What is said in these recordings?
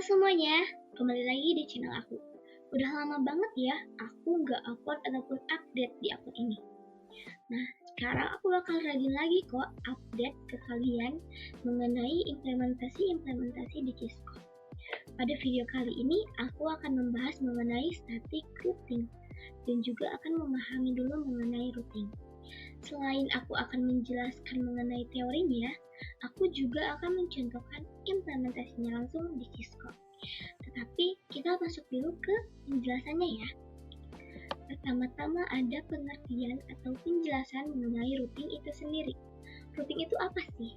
semuanya, kembali lagi di channel aku. Udah lama banget ya, aku nggak upload ataupun update di akun ini. Nah, sekarang aku bakal rajin lagi kok update ke kalian mengenai implementasi di Cisco. Pada video kali ini, aku akan membahas mengenai static routing dan juga akan memahami dulu mengenai routing. Selain aku akan menjelaskan mengenai teorinya, aku juga akan mencontohkan implementasinya langsung di Cisco. Tetapi kita masuk dulu ke penjelasannya ya. Pertama-tama ada pengertian atau penjelasan mengenai routing itu sendiri. Routing itu apa sih?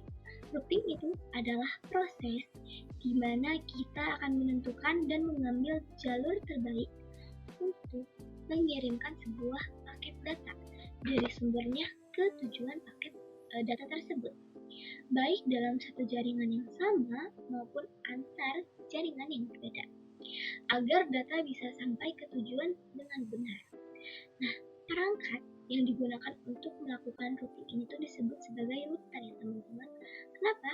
Routing itu adalah proses di mana kita akan menentukan dan mengambil jalur terbaik untuk mengirimkan sebuah paket data dari sumbernya ke tujuan paket data tersebut, baik dalam satu jaringan yang sama maupun antar jaringan yang berbeda, agar data bisa sampai ke tujuan dengan benar. Nah, perangkat yang digunakan untuk melakukan routing ini tuh disebut sebagai router ya teman-teman. Kenapa?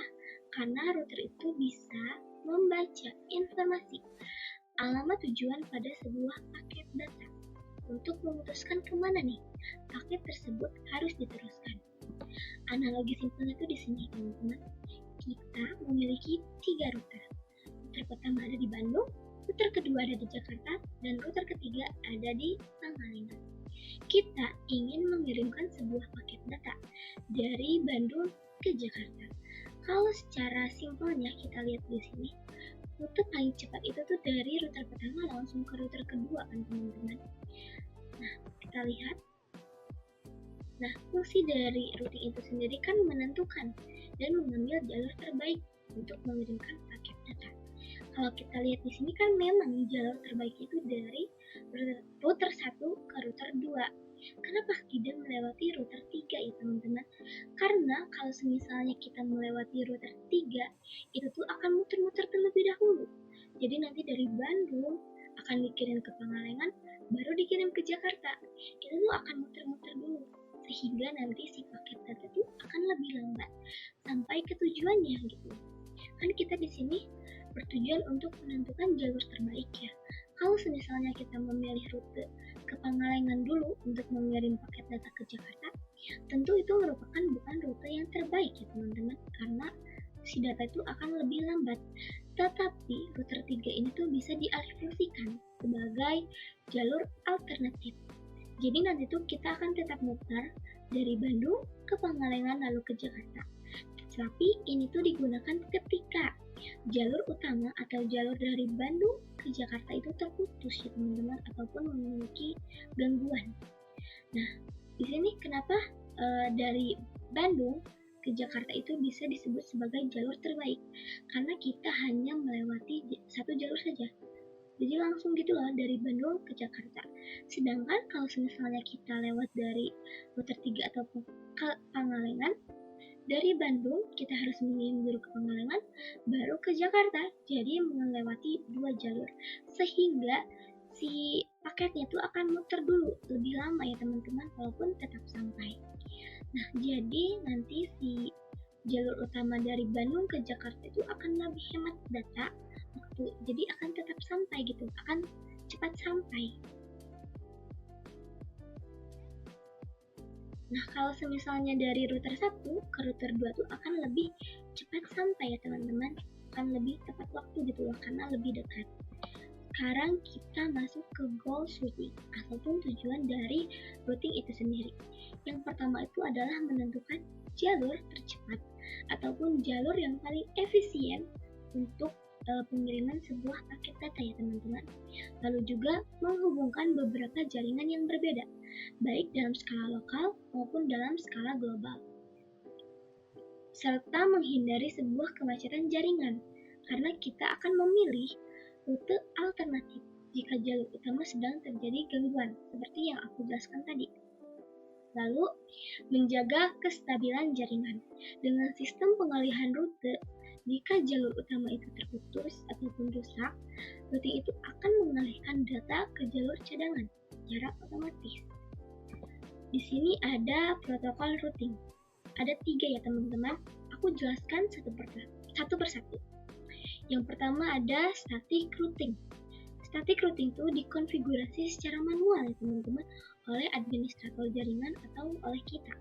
Karena router itu bisa membaca informasi alamat tujuan pada sebuah paket data untuk memutuskan kemana nih paket tersebut harus diteruskan. Analogi simpelnya itu di sini teman-teman. Kita memiliki 3 router. Router pertama ada di Bandung, router kedua ada di Jakarta, dan router ketiga ada di Pangalengan. Kita ingin mengirimkan sebuah paket data dari Bandung ke Jakarta. Kalau secara simpelnya kita lihat di sini, rute paling cepat itu tuh dari router pertama langsung ke router kedua kan teman-teman. Nah, kita lihat. Nah, fungsi dari routing itu sendiri kan menentukan dan mengambil jalur terbaik untuk mengirimkan paket data. Kalau kita lihat di sini kan memang jalur terbaik itu dari router 1 ke router 2. Kenapa tidak melewati router 3 ya teman-teman? Karena kalau misalnya kita melewati router 3, itu tuh akan muter-muter terlebih dahulu. Jadi nanti dari Bandung akan dikirim ke Pangalengan, baru dikirim ke Jakarta. Itu tuh akan muter-muter dulu, sehingga nanti si paket data itu akan lebih lambat sampai ke tujuannya gitu. Kan kita di sini bertujuan untuk menentukan jalur terbaik ya. Kalau misalnya kita memilih rute ke Pangalengan dulu untuk mengirim paket data ke Jakarta, tentu itu merupakan bukan rute yang terbaik ya teman-teman, karena si data itu akan lebih lambat. Tetapi router 3 ini tuh bisa dialihfungsikan sebagai jalur alternatif. Jadi nanti tuh kita akan tetap muter dari Bandung ke Pangalengan lalu ke Jakarta. Tapi ini tuh digunakan ketika jalur utama atau jalur dari Bandung ke Jakarta itu terputus ya teman-teman, ataupun memiliki gangguan. Nah, di sini kenapa dari Bandung ke Jakarta itu bisa disebut sebagai jalur terbaik? Karena kita hanya melewati satu jalur saja. Jadi langsung gitu loh dari Bandung ke Jakarta. Sedangkan kalau misalnya kita lewat dari router 3 ataupun ke Pangalengan, dari Bandung kita harus mengirim dulu ke Pangalengan, baru ke Jakarta. Jadi melewati 2 jalur, sehingga si paketnya tuh akan muter dulu lebih lama ya teman-teman, walaupun tetap sampai. Nah, jadi nanti si jalur utama dari Bandung ke Jakarta itu akan lebih hemat data waktu, jadi akan tetap sampai gitu, akan cepat sampai. Nah, kalau misalnya dari router 1 ke router 2 tuh akan lebih cepat sampai ya teman-teman, akan lebih tepat waktu gitu loh, karena lebih dekat. Sekarang kita masuk ke goals routing ataupun tujuan dari routing itu sendiri. Yang pertama itu adalah menentukan jalur tercepat ataupun jalur yang paling efisien untuk pengiriman sebuah paket data ya teman-teman. Lalu juga menghubungkan beberapa jaringan yang berbeda, baik dalam skala lokal maupun dalam skala global. Serta menghindari sebuah kemacetan jaringan, karena kita akan memilih rute alternatif jika jalur utama sedang terjadi gangguan, seperti yang aku jelaskan tadi. Lalu, menjaga kestabilan jaringan. Dengan sistem pengalihan rute, jika jalur utama itu terputus ataupun rusak, routing itu akan mengalihkan data ke jalur cadangan secara otomatis. Di sini ada protokol routing. Ada 3 ya teman-teman. Aku jelaskan satu persatu. Yang pertama ada static routing. Static routing itu dikonfigurasi secara manual ya teman-teman oleh administrator jaringan atau oleh kita.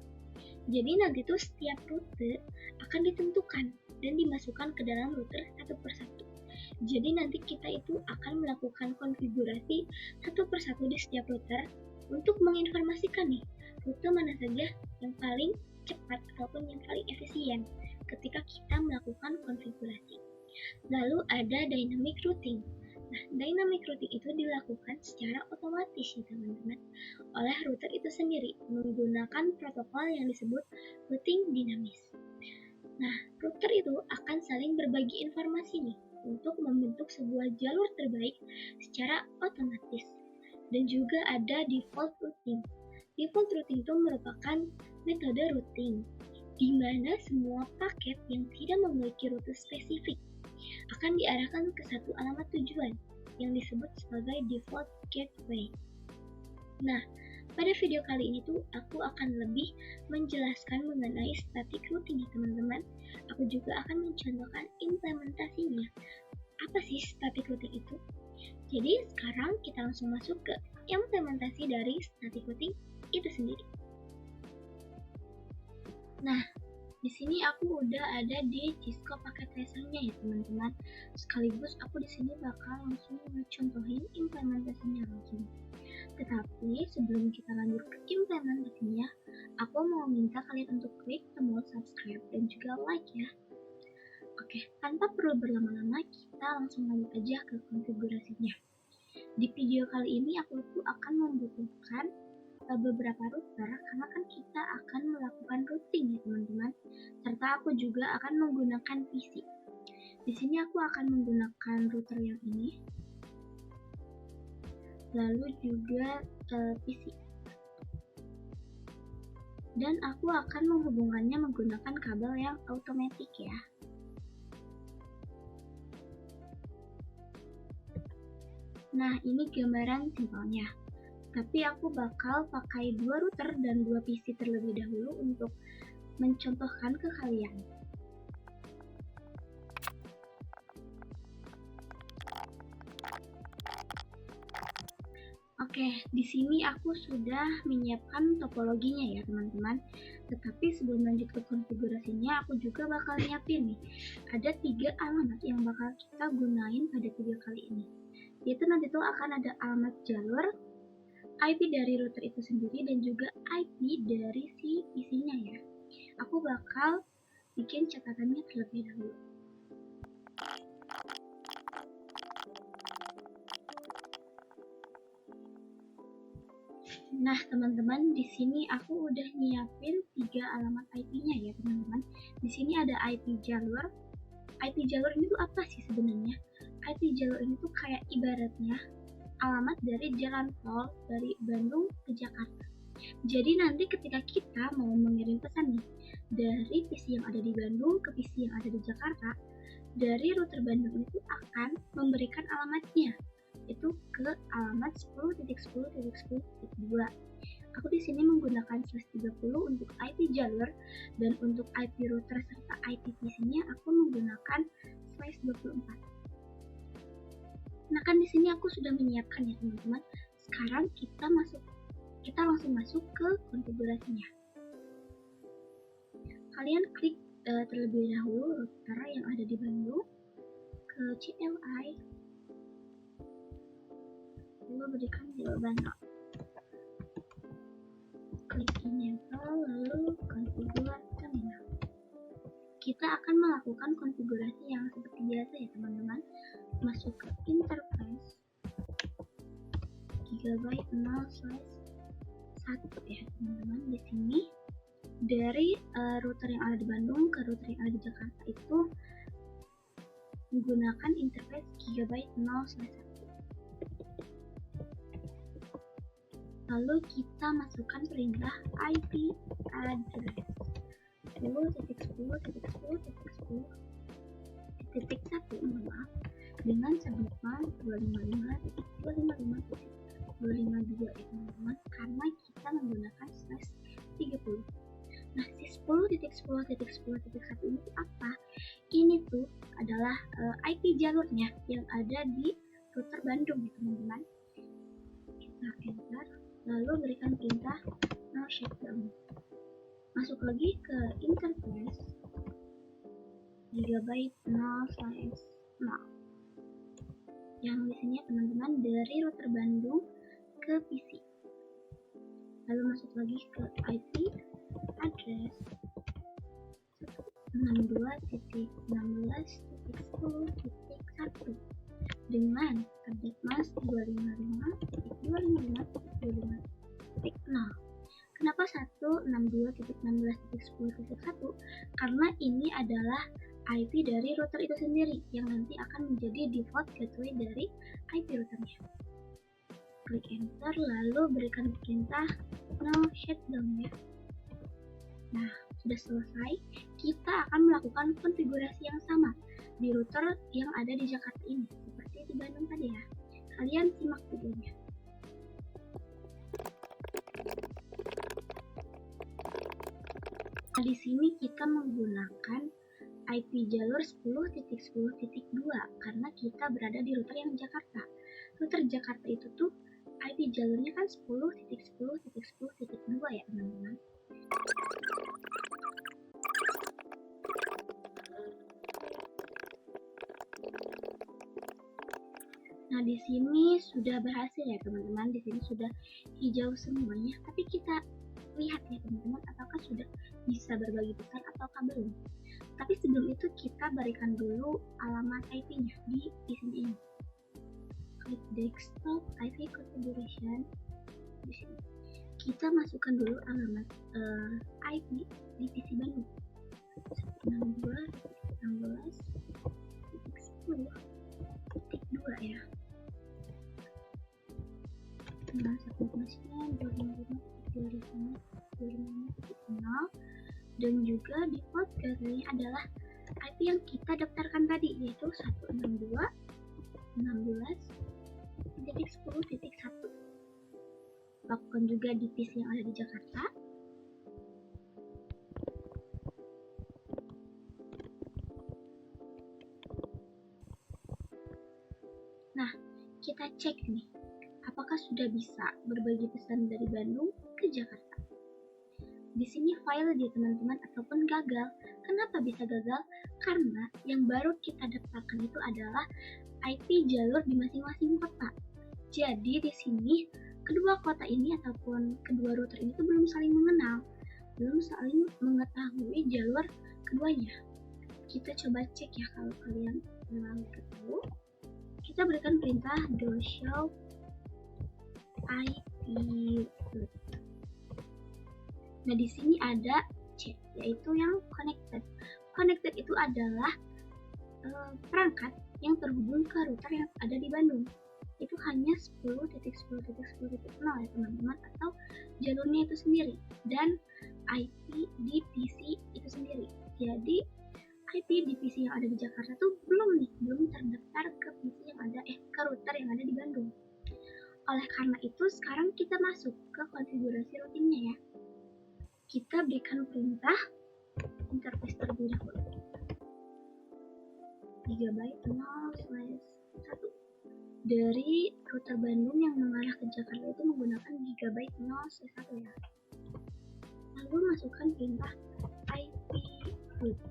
Jadi nanti tuh setiap rute akan ditentukan dan dimasukkan ke dalam router satu persatu. Jadi nanti kita itu akan melakukan konfigurasi satu persatu di setiap router untuk menginformasikan nih rute mana saja yang paling cepat ataupun yang paling efisien ketika kita melakukan konfigurasi. Lalu ada dynamic routing. Nah, dynamic routing itu dilakukan secara otomatis ya teman-teman oleh router itu sendiri menggunakan protokol yang disebut routing dinamis. Nah, router itu akan saling berbagi informasi nih untuk membentuk sebuah jalur terbaik secara otomatis. Dan juga ada default routing. Default routing itu merupakan metode routing di mana semua paket yang tidak memiliki rute spesifik akan diarahkan ke satu alamat tujuan yang disebut sebagai default gateway. Nah, pada video kali ini tuh aku akan lebih menjelaskan mengenai static routing ya teman-teman. Aku juga akan mencontohkan implementasinya. Apa sih static routing itu? Jadi sekarang kita langsung masuk ke implementasi dari static routing itu sendiri. Nah, di sini aku udah ada di Cisco paket tracernya ya teman-teman. Sekaligus aku di sini bakal langsung mencontohin implementasinya langsung. Tetapi sebelum kita lanjut ke implementasinya, aku mau minta kalian untuk klik tombol subscribe dan juga like ya. Oke, tanpa perlu berlama-lama, kita langsung lanjut aja ke konfigurasinya. Di video kali ini aku tuh akan membutuhkan beberapa router karena kan kita akan melakukan routing ya teman-teman, serta aku juga akan menggunakan PC. Di sini aku akan menggunakan router yang ini, lalu juga PC, dan aku akan menghubungkannya menggunakan kabel yang automatic ya. Nah, ini gambaran simpelnya. Tapi aku bakal pakai dua router dan dua PC terlebih dahulu untuk mencontohkan ke kalian. Oke, di sini aku sudah menyiapkan topologinya ya teman-teman. Tetapi sebelum lanjut ke konfigurasinya, aku juga bakal nyiapin nih. Ada 3 alamat yang bakal kita gunain pada video kali ini. Yaitu nanti tuh akan ada alamat jalur, IP dari router itu sendiri, dan juga IP dari si PC-nya ya. Aku bakal bikin catatannya terlebih dahulu. Nah teman-teman, di sini aku udah nyiapin 3 alamat IP-nya ya teman-teman. Di sini ada IP jalur. IP jalur ini tuh apa sih sebenarnya? IP jalur ini tuh kayak ibaratnya alamat dari jalan tol dari Bandung ke Jakarta. Jadi nanti ketika kita mau mengirim pesan nih dari PC yang ada di Bandung ke PC yang ada di Jakarta, dari router Bandung itu akan memberikan alamatnya, itu ke alamat 10.10.10.2. Aku di sini menggunakan /30 untuk IP jalur, dan untuk IP router serta IP PC-nya aku menggunakan /24. Nah kan di sini aku sudah menyiapkan ya teman-teman. Sekarang kita langsung masuk ke konfigurasinya. Kalian klik terlebih dahulu router yang ada di Bandung, ke CLI, lalu berikan jawaban no. Klik enable, lalu konfigur terminal. Kita akan melakukan konfigurasi yang seperti biasa ya teman-teman. Masuk ke interface gigabyte 0/1 ya teman-teman. Di sini dari router yang ada di Bandung ke router yang ada di Jakarta itu menggunakan interface gigabyte 0/1. Lalu kita masukkan perintah IP address 10.10.10.10.1 dengan subnet 255.255.252 ya teman-teman, karena kita menggunakan /30. Nah, si 10.10.10.10 10.10.1 ini tuh apa? Ini tuh adalah IP jalurnya yang ada di router Bandung ya teman-teman. Kita enter, lalu berikan perintah no shutdown. Masuk lagi ke interface gigabyte 0/0 yang di sini teman-teman dari router Bandung ke PC. Lalu masuk lagi ke IP address 62.16.10.1 dengan update mask 255.255.25.0. Kenapa 162.16.10.1? Karena ini adalah IP dari router itu sendiri yang nanti akan menjadi default gateway dari IP routernya. Klik enter, lalu berikan perintah no shutdown ya. Nah, sudah selesai. Kita akan melakukan konfigurasi yang sama di router yang ada di Jakarta ini, seperti di Bandung tadi ya. Kalian simak videonya. Nah, di sini kita menggunakan IP jalur 10.10.2 karena kita berada di router yang Jakarta. Router Jakarta itu tuh IP jalurnya kan 10.10.10.2 ya teman-teman. Nah, di sini sudah berhasil ya teman-teman. Di sini sudah hijau semuanya. Tapi kita lihat ya teman-teman, apakah sudah bisa berbagi pesan ataukah belum. Tapi sebelum itu kita berikan dulu alamat IP-nya di sini. Klik desktop IP configuration. Di sini kita masukkan dulu alamat IP di PC Bandung 162.16.10.2 ya. Nah, subnetnya 255.255.255.0 dan juga default gateway adalah IP yang kita daftarkan tadi, yaitu 162.16.10.1. Lakukan juga di PC yang ada di Jakarta. Nah, kita cek nih, apakah sudah bisa berbagi pesan dari Bandung ke Jakarta. Di sini file dia teman-teman ataupun gagal. Kenapa bisa gagal? Karena yang baru kita daftarkan itu adalah IP jalur di masing-masing kota. Jadi di sini kedua kota ini ataupun kedua router ini tuh belum saling mengenal, belum saling mengetahui jalur keduanya. Kita coba cek ya kalau kalian tahu. Kita berikan perintah do show IP route. Nah, di sini ada C, yaitu yang connected. Connected itu adalah perangkat yang terhubung ke router yang ada di Bandung. Itu hanya 10.10.10.0 ya teman-teman, atau jalurnya itu sendiri, dan IP di PC itu sendiri. Jadi IP di PC yang ada di Jakarta tuh belum terdaftar ke PC yang ada ke router yang ada di Bandung. Oleh karena itu sekarang kita masuk ke konfigurasi routingnya ya. Kita berikan perintah interface terlebih dahulu. Gigabyte 0/1 dari router Bandung yang mengarah ke Jakarta itu menggunakan gigabyte 0/1 ya. Lalu masukkan perintah IP route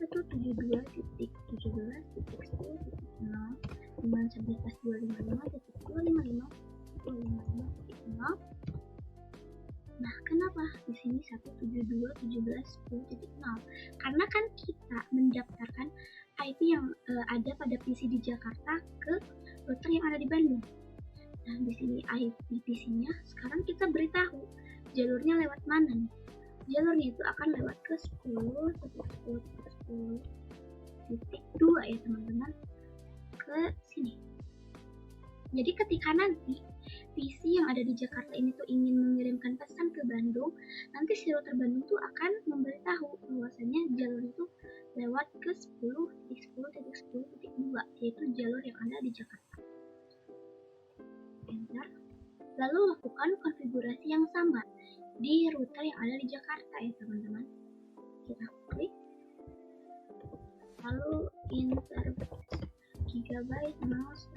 172.168.255.255.255.0. Nah, kenapa di sini 172.17.10.0? Karena kan kita mendaftarkan IP yang ada pada PC di Jakarta ke router yang ada di Bandung. Nah, di sini IP PC-nya sekarang kita beritahu jalurnya lewat mana nih. Jalurnya itu akan lewat ke 10.10.10.2 ya teman-teman, ke sini. Jadi ketika nanti PC yang ada di Jakarta ini tuh ingin mengirimkan pesan ke Bandung, nanti si router Bandung tuh akan memberitahu bahwasanya jalur itu lewat ke 10.10.10.2, yaitu jalur yang ada di Jakarta. Enter. Lalu lakukan konfigurasi yang sama di router yang ada di Jakarta ya teman-teman. lalu interface gigabyte mouse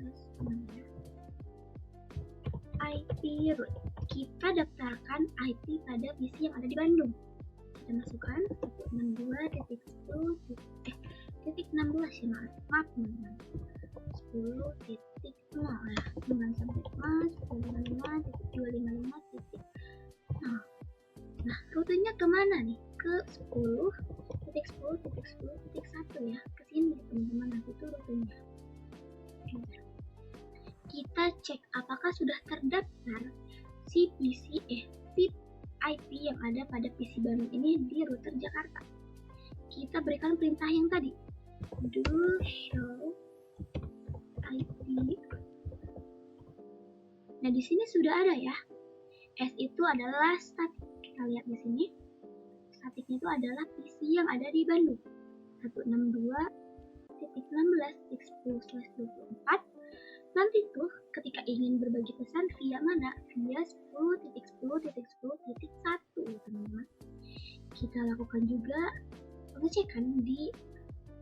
IP root. Kita daftarkan IP pada PC yang ada di Bandung. Kita masukkan 162.10.16 ya, maaf teman-teman, 10.0 ya, dengan sampai mas 10.55.255. Nah, rutenya kemana nih? Ke 10.10.10.1 ya, ke sini teman-teman. Nanti itu rutenya. Kita cek apakah sudah terdaftar si IP yang ada pada PC Bandung ini di router Jakarta. Kita berikan perintah yang tadi, do show IP. Nah, di sini sudah ada ya. S itu adalah statik. Kita lihat di sini. Statiknya itu adalah PC yang ada di Bandung. 162.16.10/24. Nanti tuh ketika ingin berbagi pesan via mana? Via 10.10.10.1 teman-teman. Kita lakukan juga pengecekan di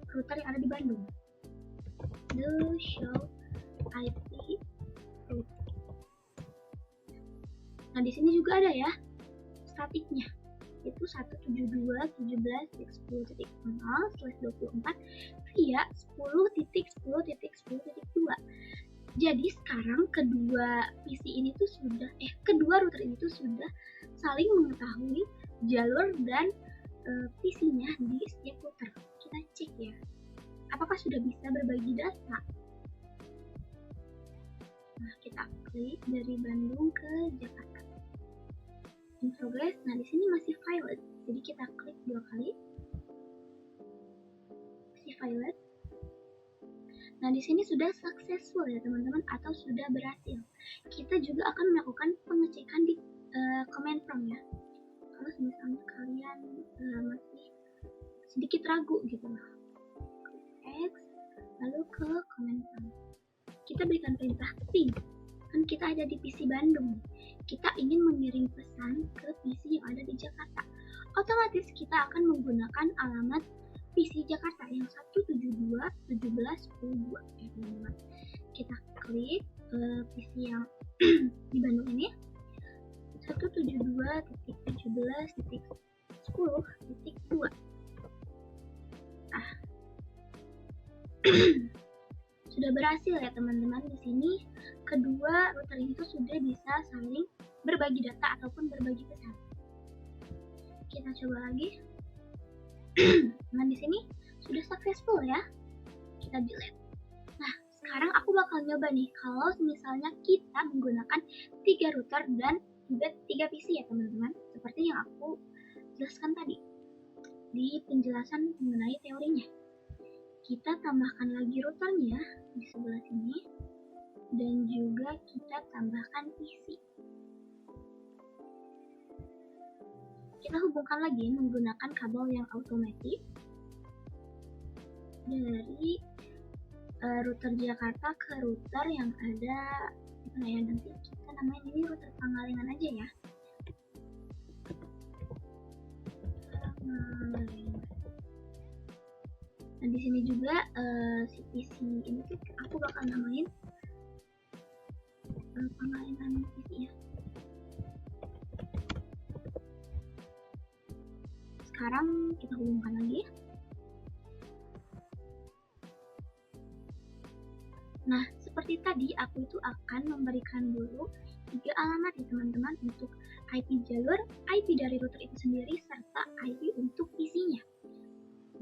router yang ada di Bandung. Do show IP root. Nah, di sini juga ada ya statiknya, itu 172.17.10.0/24 via 10.10.10.2. Jadi sekarang kedua PC ini tuh sudah kedua router ini tuh sudah saling mengetahui jalur dan PC-nya di setiap router. Kita cek ya, apakah sudah bisa berbagi data. Nah, kita klik dari Bandung ke Jakarta. In progress. Nah, di sini masih violet. Jadi kita klik 2 kali. Masih violet. Nah, di sini sudah successful ya teman-teman, atau sudah berhasil. Kita juga akan melakukan pengecekan di command prompt ya. Kalau misalnya kalian masih sedikit ragu gitu lah, X lalu ke command prompt. Kita berikan perintah ping. Kan kita ada di PC Bandung. Kita ingin mengirim pesan ke PC yang ada di Jakarta. Otomatis kita akan menggunakan alamat PC Jakarta yang 172.17.10.2 ya teman-teman. Kita klik PC yang di Bandung ini 172.17.10.2. Sudah berhasil ya teman-teman. Di sini kedua router itu sudah bisa saling berbagi data ataupun berbagi pesan. Kita coba lagi. Nah, di sini sudah successful ya. Kita delete. Nah, sekarang aku bakal nyoba nih kalau misalnya kita menggunakan 3 router dan juga 3 PC ya teman-teman, seperti yang aku jelaskan tadi di penjelasan mengenai teorinya. Kita tambahkan lagi routernya di sebelah sini dan juga kita tambahkan PC. Kita hubungkan lagi menggunakan kabel yang otomatis dari router Jakarta ke router yang ada mana ya, nanti kita namain ini router Pangalengan aja ya. Nah, di sini juga si PC ini tuh aku bakal namain Pangalengan PC ya. Sekarang kita hubungkan lagi. Nah, seperti tadi aku itu akan memberikan dulu 3 alamat ya teman-teman untuk IP jalur, IP dari router itu sendiri, serta IP untuk PC-nya.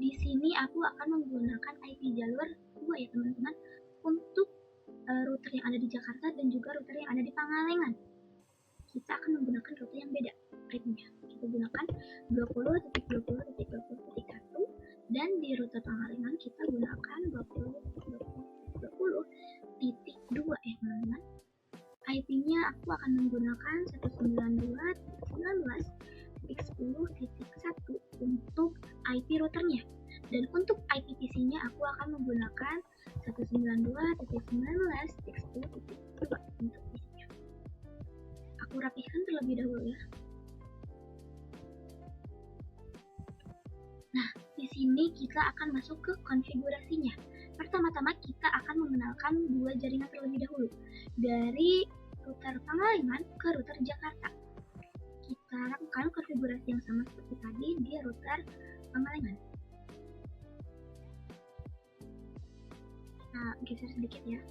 Di sini aku akan menggunakan IP jalur 2 ya teman-teman untuk router yang ada di Jakarta dan juga router yang ada di Pangalengan. Kita akan menggunakan router yang beda IP-nya. Kita gunakan 20.20.20.1 dan di router Pangalengan kita gunakan 20.20.20.2 ya teman-teman. IP-nya aku akan menggunakan 192.19.10.1 untuk IP routernya, dan untuk IP PC-nya aku akan menggunakan 192.19.10.2 untuk PC-nya. Aku rapihkan terlebih dahulu ya. Nah, di sini kita akan masuk ke konfigurasinya. Pertama-tama kita akan mengenalkan dua jaringan terlebih dahulu, dari router Pangalengan ke router Jakarta. Kita lakukan konfigurasi yang sama seperti tadi di router Pangalengan. Kita geser sedikit ya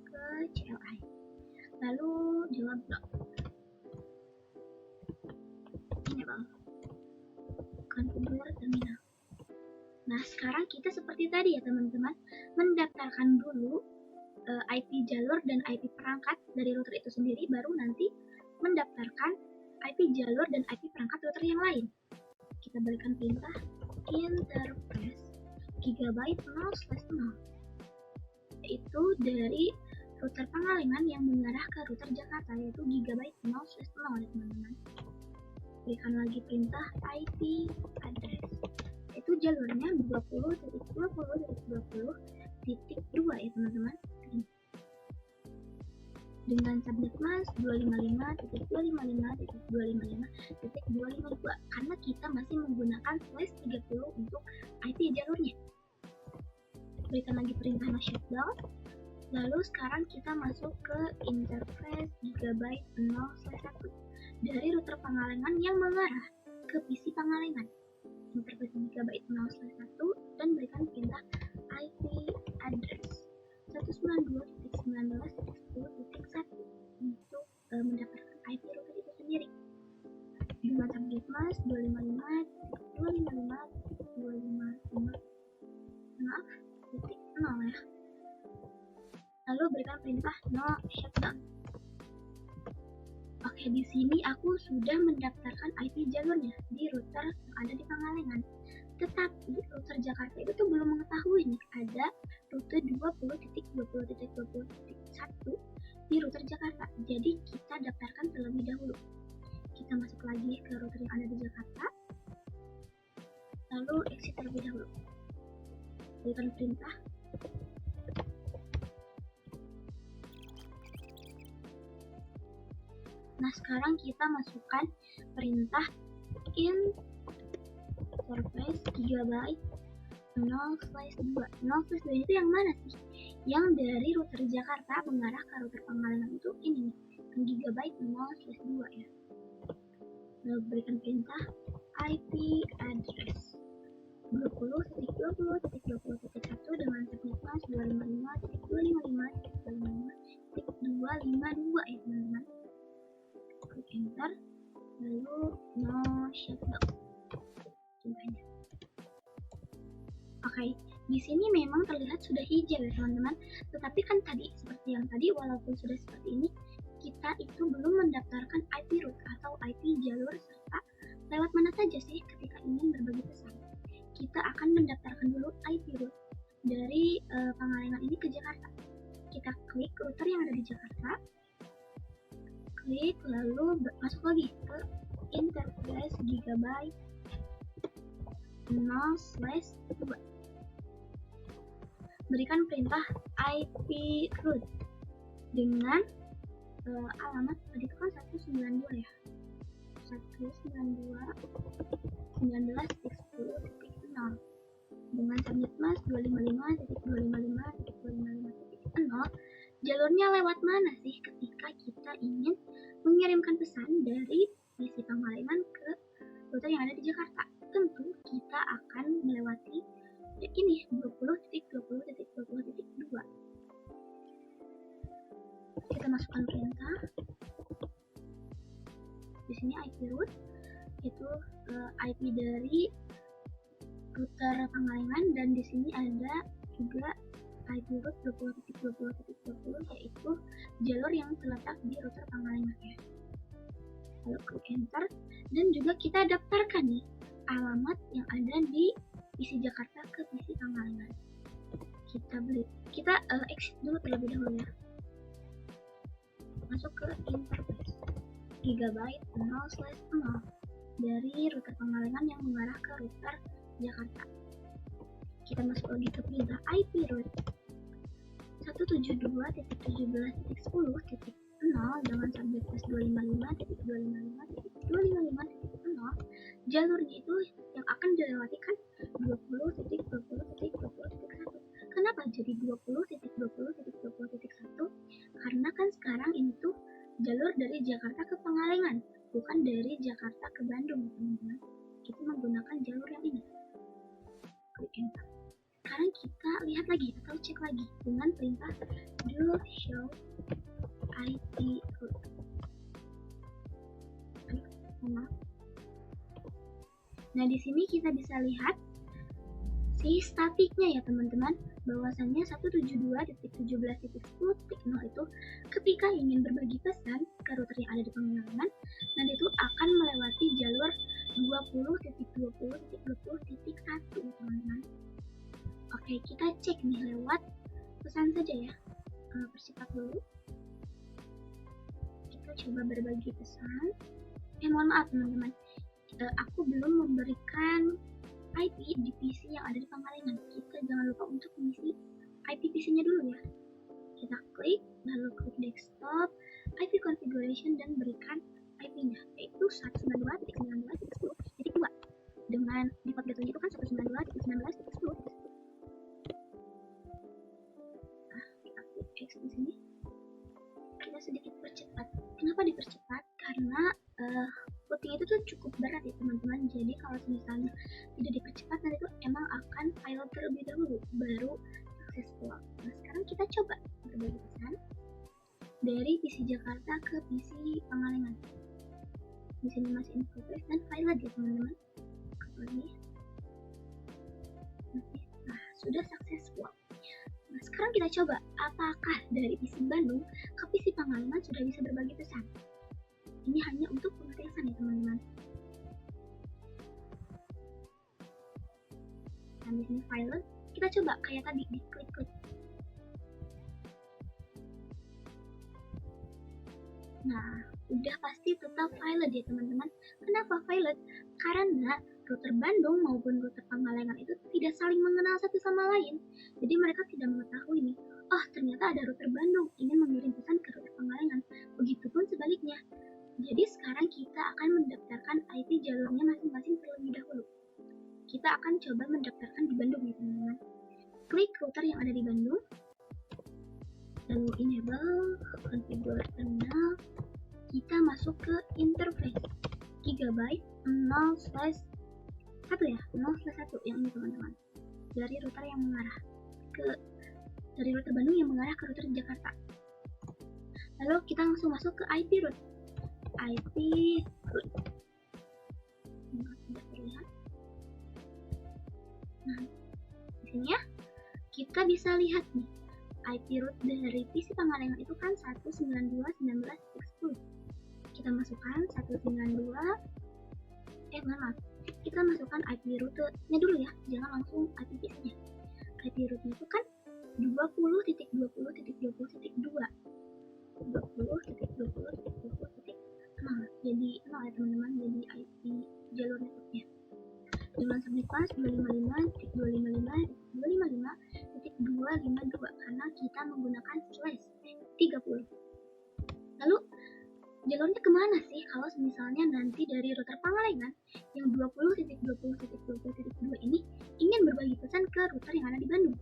ke CLI, lalu jawab blok. Enable konfigur terminal. Nah, sekarang kita seperti tadi ya teman-teman, mendaftarkan dulu IP jalur dan IP perangkat dari router itu sendiri, baru nanti mendaftarkan IP jalur dan IP perangkat router yang lain. Kita berikan perintah interface gigabyte 0/0, yaitu dari router Pangalengan yang mengarah ke router Jakarta, yaitu gigabyte 0/0 ya teman-teman. Berikan lagi perintah IP address, itu jalurnya 20.20.20.2 ya teman-teman, dengan subnet mask 255.255.255.252 karena kita masih menggunakan slash 30 untuk IP jalurnya. Berikan lagi perintah no shutdown. Lalu sekarang kita masuk ke interface gigabyte 0/1 dari router Pangalengan yang mengarah ke PC Pangalengan. Interface gigabyte 0/1 dan berikan perintah IP address 192.19.10.1 untuk mendapatkan IP router itu sendiri dengan subnet mask 255.255.255.0 ya. Lalu berikan perintah no shutdown. Oke, di sini aku sudah mendaftarkan IP jalurnya di router yang ada di Pangalengan. Tetapi router Jakarta itu tuh belum mengetahui nih ada rute 20.20.20.1 di router Jakarta. Jadi kita daftarkan terlebih dahulu. Kita masuk lagi ke router yang ada di Jakarta. Lalu exit terlebih dahulu. Berikan perintah Nah, sekarang kita masukkan perintah interface gigabyte 0/2. 0/2 itu yang mana sih? Yang dari router Jakarta mengarah ke router Pangalengan itu ini nih, gigabyte 0/2 ya. Lalu berikan perintah IP address 20.20.20.1 dengan subnet mask 255.255.255.252 ya teman-teman. Klik enter, lalu no shutdown. Contohnya. Oke, di sini memang terlihat sudah hijau ya teman-teman. Tetapi kan tadi seperti yang tadi, walaupun sudah seperti ini, kita itu belum mendaftarkan IP route atau IP jalur serta lewat mana saja sih ketika ingin berbagi pesan. Kita akan mendaftarkan dulu IP route dari Pangalengan ini ke Jakarta. Kita klik router yang ada di Jakarta. Klik, lalu masuk lagi ke interface gigabyte 0/2. Berikan perintah IP route dengan alamat tadi kan 192 ya. 192.19.10.0 dengan subnet mask 255.255.255.0. Jalurnya lewat mana sih ketika kita ingin mengirimkan pesan dari PC Pangalengan ke router yang ada di Jakarta? Tentu kita akan melewati ini 20.20.20.2. Kita masukkan perintah. Di sini IP route itu IP dari router Pangalengan, dan di sini ada juga IP route 20.20.20 yaitu jalur yang terletak di router Pangalengan ya. Lalu klik enter, dan juga kita daftarkan nih alamat yang ada di PC Jakarta ke PC Pangalengan. Kita exit dulu terlebih dahulu ya. Masuk ke interface gigabyte 0/0 dari router Pangalengan yang mengarah ke router Jakarta. Kita masuk lagi ke perintah IP route 172.17.10.0 dengan subnet mask 255.255.255.0 jalurnya itu yang akan dilewati kan 20.20.20.1. Kenapa jadi 20.20.20.1? Karena kan sekarang ini tuh jalur dari Jakarta ke Pangalengan, bukan dari Jakarta ke Bandung, teman-teman. Kita menggunakan jalur yang ini. Klik enter. Sekarang kita lihat lagi atau cek lagi dengan perintah do show IP route. Nah, di sini kita bisa lihat si statiknya ya teman-teman, bahwasannya 172.17.10.0 itu ketika ingin berbagi pesan ke router yang ada di Pangalengan, nanti itu akan melewati jalur 20.20.20.1 teman-teman. Oke, kita cek nih lewat pesan saja ya. Percepat dulu. Kita coba berbagi pesan. Mohon maaf teman-teman, aku belum memberikan IP di PC yang ada di Pangalengan. Kita jangan lupa untuk mengisi IP PC-nya dulu ya. Kita klik, lalu klik desktop, IP configuration, dan berikan IP-nya, yaitu 192.92.10.2. Dengan default gateway itu kan 192.19.10. Nah, kita klik X di sini. Kita sedikit percepat. Kenapa dipercepat? Karena routing itu tuh cukup berat ya teman-teman. Jadi kalau misalnya tidak dipercepat, nanti itu emang akan file terlebih dahulu baru successful. Nah, sekarang kita coba berbagi pesan dari PC Jakarta ke PC Pangalengan. Di sini masih in progress dan file ya teman-teman. Kembali. Nah, sudah successful. Nah, sekarang kita coba apakah dari PC Bandung ke PC Pangalengan sudah bisa berbagi pesan. Ini hanya untuk pengetesan ya teman-teman. Nah, di sini file, kita coba kayak tadi di klik-klik. Nah, udah pasti tetap valid ya teman-teman. Kenapa valid? Karena router Bandung maupun router Pangalengan itu tidak saling mengenal satu sama lain. Jadi mereka tidak mengetahui nih, oh ternyata ada router Bandung ingin mengirim pesan ke router Pangalengan. Begitupun sebaliknya. Jadi sekarang kita akan mendaftarkan IP jalurnya masing-masing terlebih dahulu. Kita akan coba mendaftarkan di Bandung ya teman-teman. Klik router yang ada di Bandung, lalu enable, configure terminal, kita masuk ke interface gigabyte 0/1 ya, 0/1 yang ini teman-teman. Dari router yang mengarah dari router Bandung yang mengarah ke router Jakarta. Lalu kita langsung masuk ke IP route. IP route. Tidak terlihat. Nah, di sini ya, kita bisa lihat nih, IP route dari PC Pangalengan itu kan 192.19.10. Kita masukkan 192. Kita masukkan IP route-nya dulu ya, jangan langsung IP PC-nya. IP route-nya itu kan 20.20.20.2. 20.20.20.0 jadi 0 ya teman-teman, jadi IP jalur networknya. Dengan subnet pas 255.255.252 karena kita menggunakan /30. Lalu jalurnya kemana sih kalau misalnya nanti dari router Pangalengan yang 20.20.20.2 ini ingin berbagi pesan ke router yang ada di Bandung?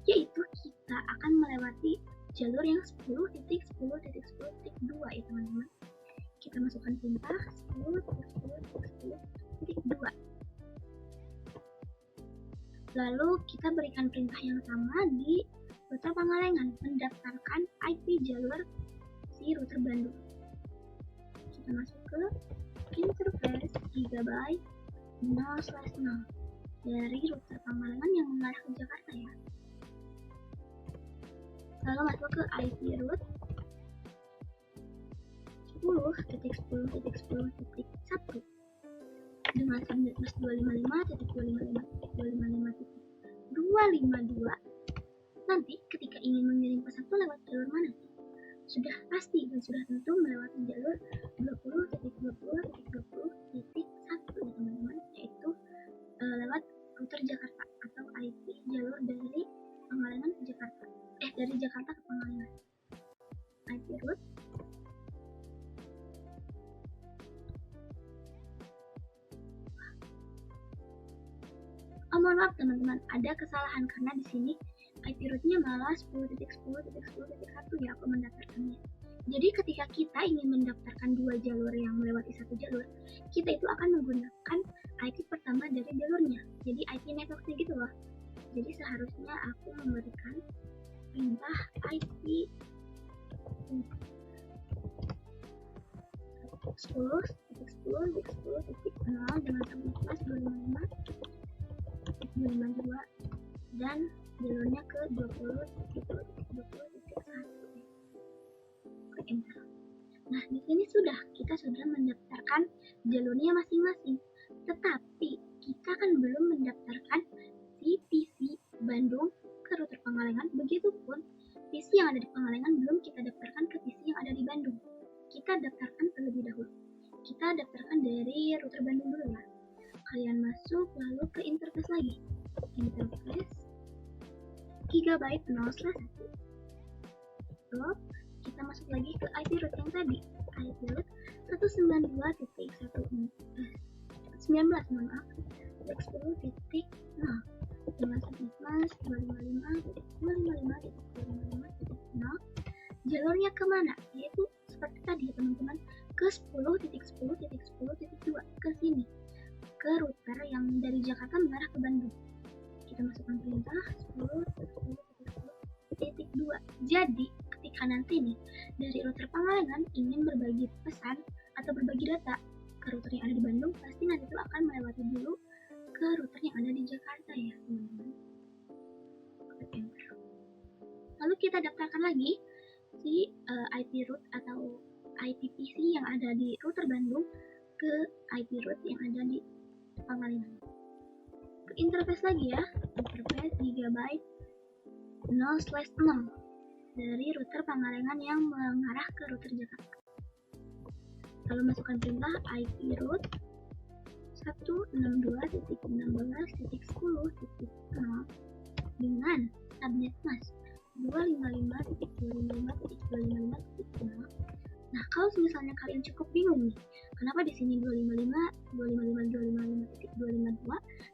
Yaitu kita akan melewati jalur yang 10.10.10.2 ya teman-teman. Kita masukkan perintah 10.10.10.2. Lalu kita berikan perintah yang sama di router Pangalengan, mendaftarkan IP jalur si router Bandung. Kita masuk ke interface gigabyte 0/0 dari router Pangalengan yang mengarah ke Jakarta ya. Lalu masuk ke IP route 10.10.10.1 dengan subnet bus 255.255.255.252. Nanti ketika ingin mengirim pesan itu lewat jalur mana sih? Sudah pasti dan sudah tentu melewati jalur 20.20.20.1 ya teman-teman, yaitu lewat router Jakarta atau IP jalur dari Pangalengan ke Jakarta, dari Jakarta ke Pangalengan. IP route mohon maaf teman-teman, ada kesalahan karena di sini IP rootnya malah 10.10.10.1 ya aku mendaftarkannya. Jadi ketika kita ingin mendaftarkan dua jalur yang melewati satu jalur, kita itu akan menggunakan IP pertama dari jalurnya. Jadi IP networknya gitu loh. Jadi seharusnya aku memberikan perintah IP 10.10.10.0 dengan subnet mask 255.252 dan jalurnya ke 20.20.20.1. Klik enter. Nah, di sini kita sudah mendaftarkan jalurnya masing-masing. Tetapi kita kan belum mendaftarkan si PC Bandung ke router Pangalengan. Begitupun PC yang ada di Pangalengan belum kita daftarkan ke PC yang ada di Bandung. Kita daftarkan terlebih dahulu. Kita daftarkan dari router Bandung dulu ya. Kalian masuk lalu ke interface lagi. Interface Gigabyte 0/1. Lalu kita masuk lagi ke IP root yang tadi. IP root 192.1.19 mohon maaf. 10.0 dengan subnet mask 255.255.255.0. Jalurnya kemana? Yaitu seperti tadi ya teman-teman, ke 10.10.10.2 ke sini, ke router yang dari Jakarta mengarah ke Bandung. Kita masukkan perintah 10.10.10.2. Jadi ketika nanti nih dari router Pangalengan ingin berbagi pesan atau berbagi data ke router yang ada di Bandung, pasti nanti itu akan melewati dulu ke router yang ada di Jakarta ya teman-teman. Lalu kita daftarkan lagi si IP root atau IP PC yang ada di router Bandung ke IP root yang ada di Pangalengan. Ke interface lagi ya, interface Gigabyte 0/6 dari router Pangalengan yang mengarah ke router Jakarta. Lalu masukkan perintah IP root 162.16.10.0 dengan subnet mask 255.255.255.0. Nah, kalau misalnya kalian cukup bingung nih, kenapa di sini 255.255.252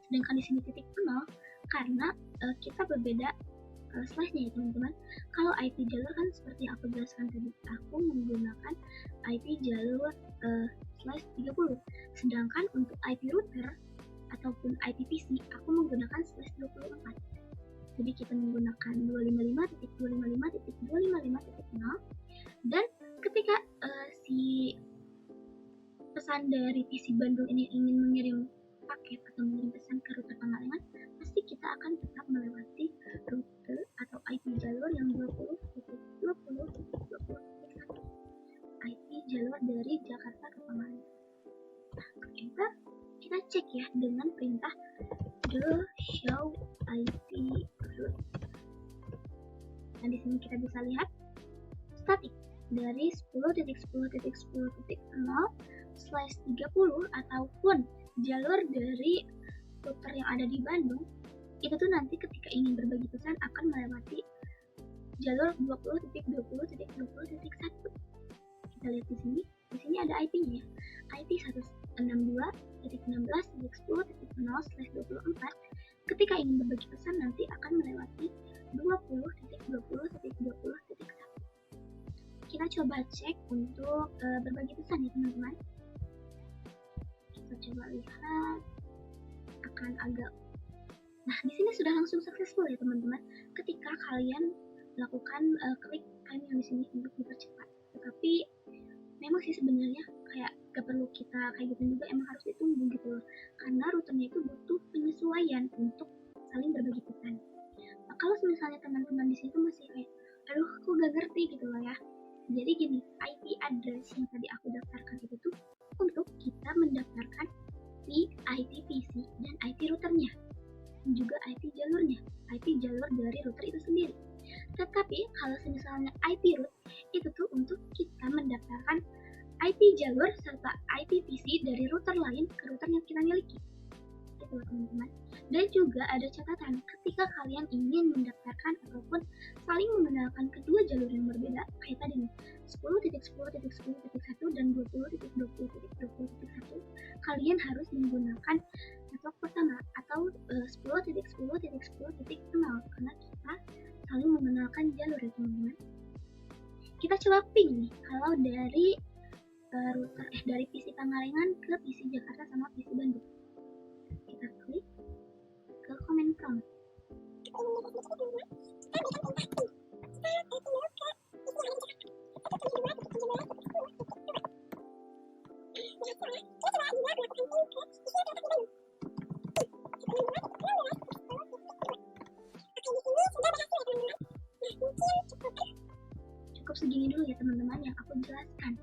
sedangkan di sini titik 0? Karena kita berbeda slashnya ya teman-teman. Kalau IP jalur kan seperti yang aku jelaskan tadi, aku menggunakan IP jalur slash 30, sedangkan untuk IP router ataupun IP PC aku menggunakan slash 24. Jadi kita menggunakan 255.255.255.0 dan ketika si pesan dari PC Bandung ini ingin mengirim paket atau mengirim pesan ke router Pangalengan, pasti kita akan tetap melewati rute atau IP jalur yang 20.20.20.1 IP jalur dari Jakarta ke Pangalengan. Nah, enter, kita cek ya dengan perintah the show IP root. Nah, di sini kita bisa lihat static dari 10.10.10.0/30 ataupun jalur dari router yang ada di Bandung itu tuh nanti ketika ingin berbagi pesan akan melewati jalur 20.20.20.1. Kita lihat di sini ada IP-nya ya. IP 162.16.10.0/24. Ketika ingin berbagi pesan nanti akan melewati 20.20.20.1. Kita coba cek untuk berbagi pesan ya teman-teman. Kita coba lihat akan agak. Nah, di sini sudah langsung successful ya teman-teman. Ketika kalian lakukan klik time yang di sini untuk dipercepat. Tetapi memang sih sebenarnya kayak gak perlu kita kayak gitu juga, emang harus ditunggu gitu loh. Karena rutenya itu butuh penyesuaian untuk saling berbagi pesan. Nah, kalau misalnya teman-teman di situ masih kayak, aduh aku gak ngerti gitu loh ya. Jadi gini, IP address yang tadi aku daftarkan itu tuh untuk kita mendaftarkan si IP PC dan IP routernya, dan juga IP jalurnya, IP jalur dari router itu sendiri. Tetapi kalau misalnya IP root itu tuh untuk kita mendaftarkan IP jalur serta IP PC dari router lain ke router yang kita miliki. gitu loh teman-teman. Dan juga ada catatan ketika kalian ingin mendaftarkan ataupun saling mengenalkan kedua jalur yang berbeda kayak tadi nih 10.10.10.1 dan 20.20.20.1, kalian harus menggunakan network pertama atau 10.10.10.0 karena kita saling mengenalkan jalur ya teman-teman. Kita coba ping nih kalau dari router dari PC Pangalengan ke PC Jakarta sama PC Bandung. Kita klik ke comment prompt. Cukup segini dulu ya teman-teman yang aku jelaskan.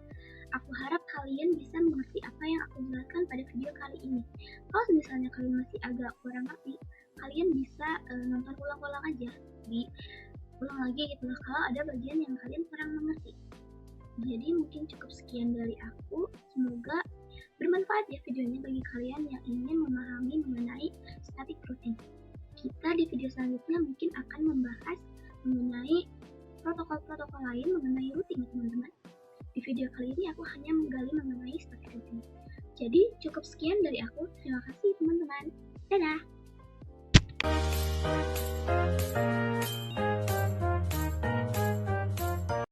Aku harap kalian bisa mengerti apa yang aku jelaskan pada video kali ini. Kalau misalnya kalian masih agak kurang ngerti, kalian bisa nonton ulang-ulang aja, ulang lagi gitu loh kalau ada bagian yang kalian kurang mengerti. Jadi mungkin cukup sekian dari aku. Semoga bermanfaat ya videonya bagi kalian yang ingin memahami mengenai static routing. Kita di video selanjutnya mungkin akan membahas mengenai protokol-protokol lain mengenai routing ya teman-teman. Di video kali ini aku hanya menggali mengenai static routing. Jadi cukup sekian dari aku. Terima kasih teman-teman. Dadah!